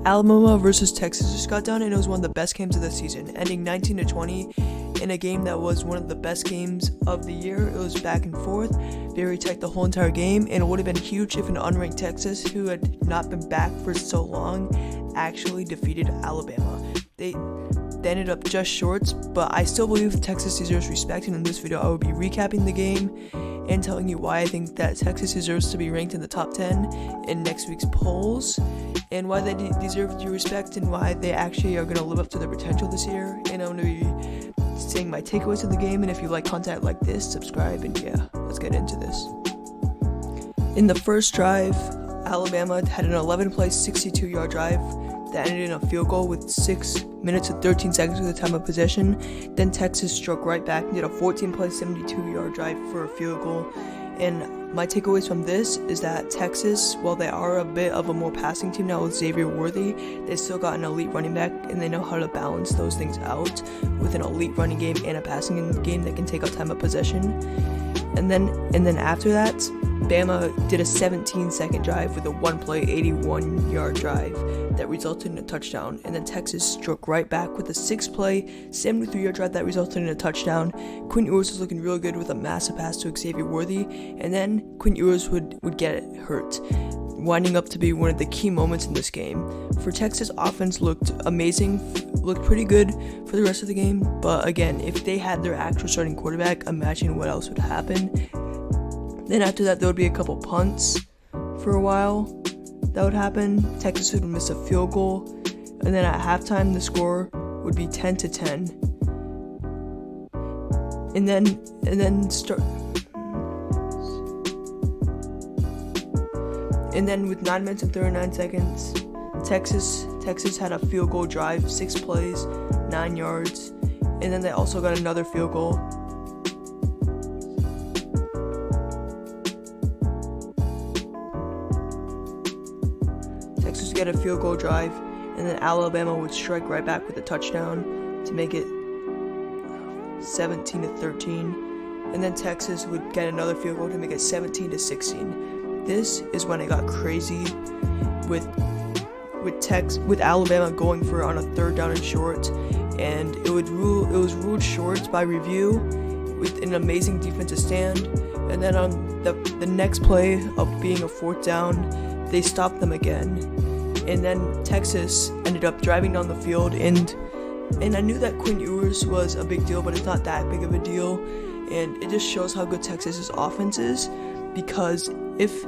Alabama versus Texas just got done, and it was one of the best games of the season, ending 19-20 in a game that was one of the best games of the year. It was back and forth, very tight the whole entire game, and it would have been huge if an unranked Texas, who had not been back for so long, actually defeated Alabama. They ended up just short, but I still believe Texas deserves respect, and in this video I will be recapping the game and telling you why I think that Texas deserves to be ranked in the top 10 in next week's polls, and why they deserve your respect, and why they actually are going to live up to their potential this year. And I'm going to be saying my takeaways of the game, and if you like content like this, subscribe, and yeah, let's get into this. In the first drive, Alabama had an 11-play, 62-yard drive that ended in a field goal with 6 minutes and 13 seconds of the time of possession. Then Texas struck right back and did a 14-play, 72-yard drive for a field goal. And my takeaways from this is that Texas, while they are a bit of a more passing team now with Xavier Worthy, they still got an elite running back, and they know how to balance those things out with an elite running game and a passing game that can take up time of possession. And then after that, Bama did a 17-second drive with a 1-play, 81-yard drive that resulted in a touchdown. And then Texas struck right back with a 6-play, 73-yard drive that resulted in a touchdown. Quinn Ewers was looking real good with a massive pass to Xavier Worthy, and then Quinn Ewers would get hurt, winding up to be one of the key moments in this game. For Texas, offense looked amazing, looked pretty good for the rest of the game, but again, if they had their actual starting quarterback, imagine what else would happen. Then after that, there would be a couple punts for a while that would happen. Texas would miss a field goal, and then at halftime, the score would be 10-10. And then with 9 minutes and 39 seconds, Texas had a field goal drive, 6 plays, 9 yards, and then they also got another field goal. Texas would get a field goal drive, and then Alabama would strike right back with a touchdown to make it 17-13, and then Texas would get another field goal to make it 17-16. This is when it got crazy with Alabama going for it on a 3rd down and short, and it was ruled short by review with an amazing defensive stand. And then on the next play of being a 4th down, they stopped them again, and then Texas ended up driving down the field, and I knew that Quinn Ewers was a big deal, but it's not that big of a deal, and it just shows how good Texas's offense is, because if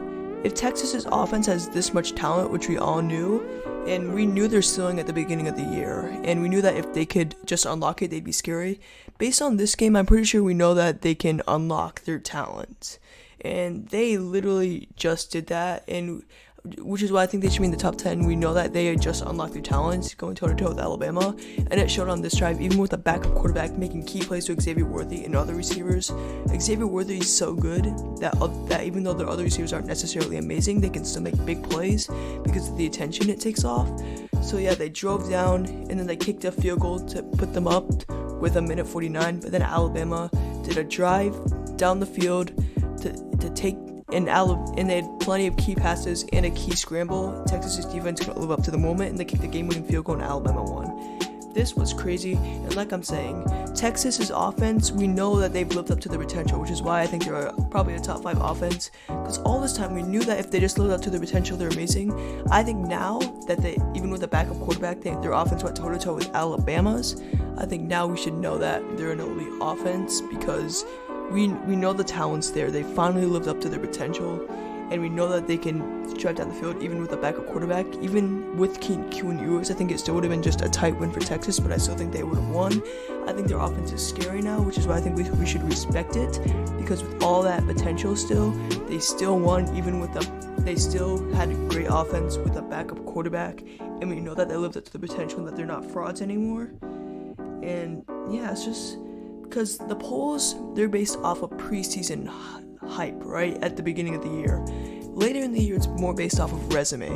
Texas's offense has this much talent, which we all knew, and we knew their ceiling at the beginning of the year, and we knew that if they could just unlock it, they'd be scary. Based on this game, I'm pretty sure we know that they can unlock their talent, and they literally just did that, and which is why I think they should be in the top 10. We know that they had just unlocked their talents going toe-to-toe with Alabama, and it showed on this drive, even with a backup quarterback making key plays to Xavier Worthy and other receivers. Xavier Worthy is so good that even though their other receivers aren't necessarily amazing, they can still make big plays because of the attention it takes off. So yeah, they drove down, and then they kicked a field goal to put them up with 1:49, but then Alabama did a drive down the field to take, and they had plenty of key passes and a key scramble. Texas's defense couldn't live up to the moment, and they kicked the game-winning field goal, and Alabama won. This was crazy, and like I'm saying, Texas's offense, we know that they've lived up to their potential, which is why I think they're probably a top 5 offense, because all this time we knew that if they just lived up to their potential, they're amazing. I think now that they, even with a backup quarterback, their offense went toe-to-toe with Alabama's. I think now we should know that they're an elite offense, because we know the talent's there. They finally lived up to their potential, and we know that they can drive down the field even with a backup quarterback. Even with Quinn Ewers, I think it still would have been just a tight win for Texas, but I still think they would have won. I think their offense is scary now, which is why I think we should respect it, because with all that potential still, they still won, even with they still had a great offense with a backup quarterback, and we know that they lived up to the potential and that they're not frauds anymore. And yeah, it's just because the polls, they're based off of preseason hype, right, at the beginning of the year. Later in the year, it's more based off of resume,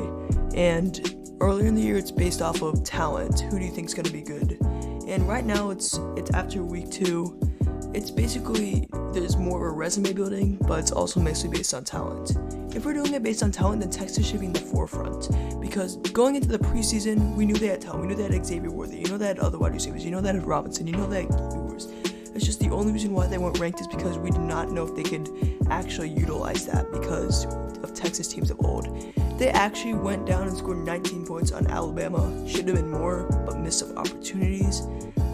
and earlier in the year, it's based off of talent. Who do you think is going to be good? And right now, it's after week 2, it's basically, there's more of a resume building, but it's also mostly based on talent. If we're doing it based on talent, then Texas should be in the forefront, because going into the preseason, we knew they had talent. We knew they had Xavier Worthy, they had other wide receivers, they had Robinson, they had Ewers. It's just the only reason why they weren't ranked is because we did not know if they could actually utilize that because of Texas teams of old. They actually went down and scored 19 points on Alabama. Should have been more, but missed some opportunities.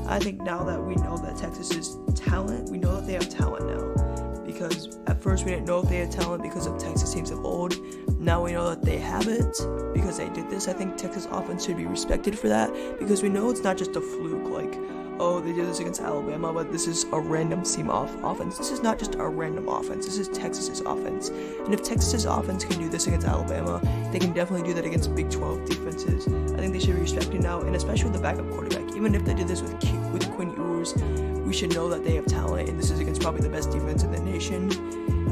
I think now that we know that Texas is talent, we know that they have talent now. Because at first we didn't know if they had talent because of Texas teams of old. Now we know that they have it because they did this. I think Texas offense should be respected for that because we know it's not just a fluke like, oh, they did this against Alabama, but this is a random seam offense. This is not just a random offense. This is Texas's offense. And if Texas's offense can do this against Alabama, they can definitely do that against Big 12 defenses. I think they should be respected now, and especially with the backup quarterback. Even if they did this with Quinn Ewers, we should know that they have talent, and this is against probably the best defense in the nation.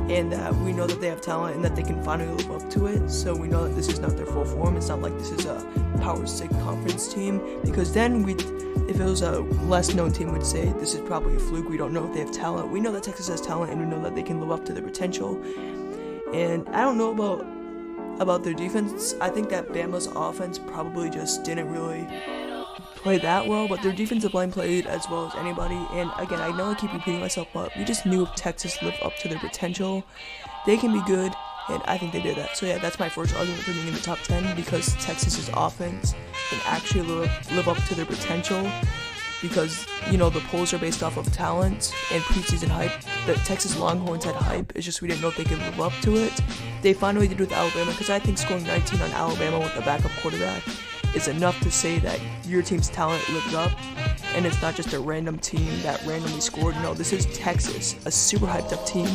And that we know that they have talent and that they can finally live up to it. So we know that this is not their full form. It's not like this is a Power 6 conference team, because then if it was a less known team, we'd say this is probably a fluke. We don't know if they have talent. We know that Texas has talent, and we know that they can live up to their potential. And I don't know about their defense. I think that Bama's offense probably just didn't really play that well, but their defensive line played as well as anybody. And again, I know I keep repeating myself, but we just knew if Texas lived up to their potential, they can be good, and I think they did that. So yeah, that's my first argument for being in the top 10, because Texas's offense can actually live up to their potential, because the polls are based off of talent and preseason hype. The Texas Longhorns had hype, it's just we didn't know if they could live up to it. They finally did with Alabama, because I think scoring 19 on Alabama with a backup quarterback is enough to say that your team's talent lived up, and it's not just a random team that randomly scored. No, this is Texas, a super hyped up team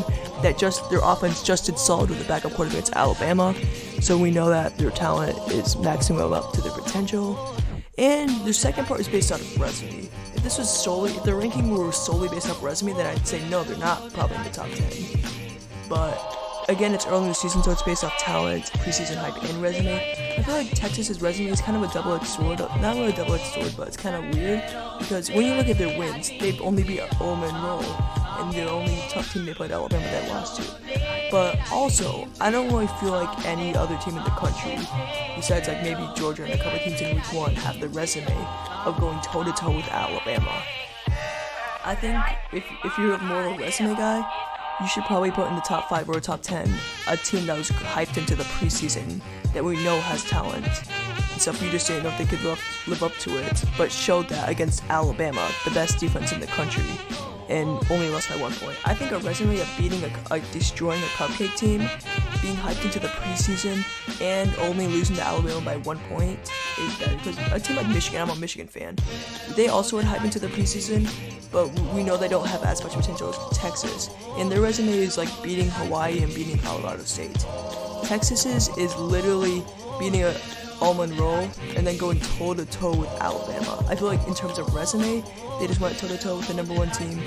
that their offense just did solid with the backup quarterback against Alabama. So we know that their talent is maxing up to their potential. And the second part is based on resume. If the ranking were solely based off resume, then I'd say no, they're not probably in the top 10. But again, it's early in the season, so it's based off talent, preseason hype, and resume. I feel like Texas's resume is kind of a double-edged sword. Not really a double-edged sword, but it's kind of weird, because when you look at their wins, they've only beat Ole Miss, and the only tough team they played, Alabama, that lost to. But also, I don't really feel like any other team in the country, besides like maybe Georgia and a couple teams in week 1, have the resume of going toe-to-toe with Alabama. I think if you're more of a resume guy, you should probably put in the top 5 or top 10 a team that was hyped into the preseason that we know has talent. And so if you just didn't know if they could live up to it, but showed that against Alabama, the best defense in the country, and only lost by 1 point. I think a resume of beating destroying a cupcake team, being hyped into the preseason, and only losing to Alabama by 1 point is better. Because a team like Michigan, I'm a Michigan fan, they also had hyped into the preseason, but we know they don't have as much potential as Texas. And their resume is like beating Hawaii and beating Colorado State. Texas's is literally beating a Monroe and then going toe-to-toe with Alabama. I feel like in terms of resume, they just went toe-to-toe with the number 1 team,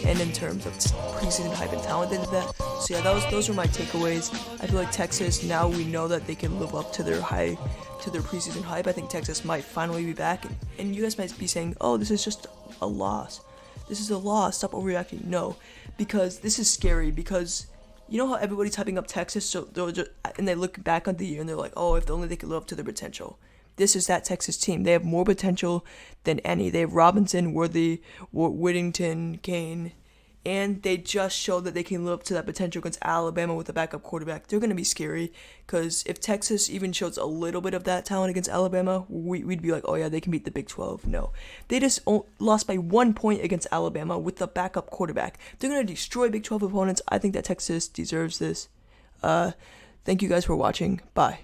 and in terms of preseason hype and talent, they did that. So yeah, those were my takeaways. I feel like Texas, now we know that they can live up to their preseason hype. I think Texas might finally be back, and you guys might be saying, oh, this is just a loss. This is a loss, stop overreacting. No, because this is scary, because you know how everybody's hyping up Texas, and they look back on the year and they're like, oh, if only they could live up to their potential. This is that Texas team. They have more potential than any. They have Robinson, Worthy, Whittington, Kane, and they just showed that they can live up to that potential against Alabama with a backup quarterback. They're going to be scary, because if Texas even shows a little bit of that talent against Alabama, we'd be like, oh yeah, they can beat the Big 12. No. They just lost by 1 point against Alabama with the backup quarterback. They're going to destroy Big 12 opponents. I think that Texas deserves this. Thank you guys for watching. Bye.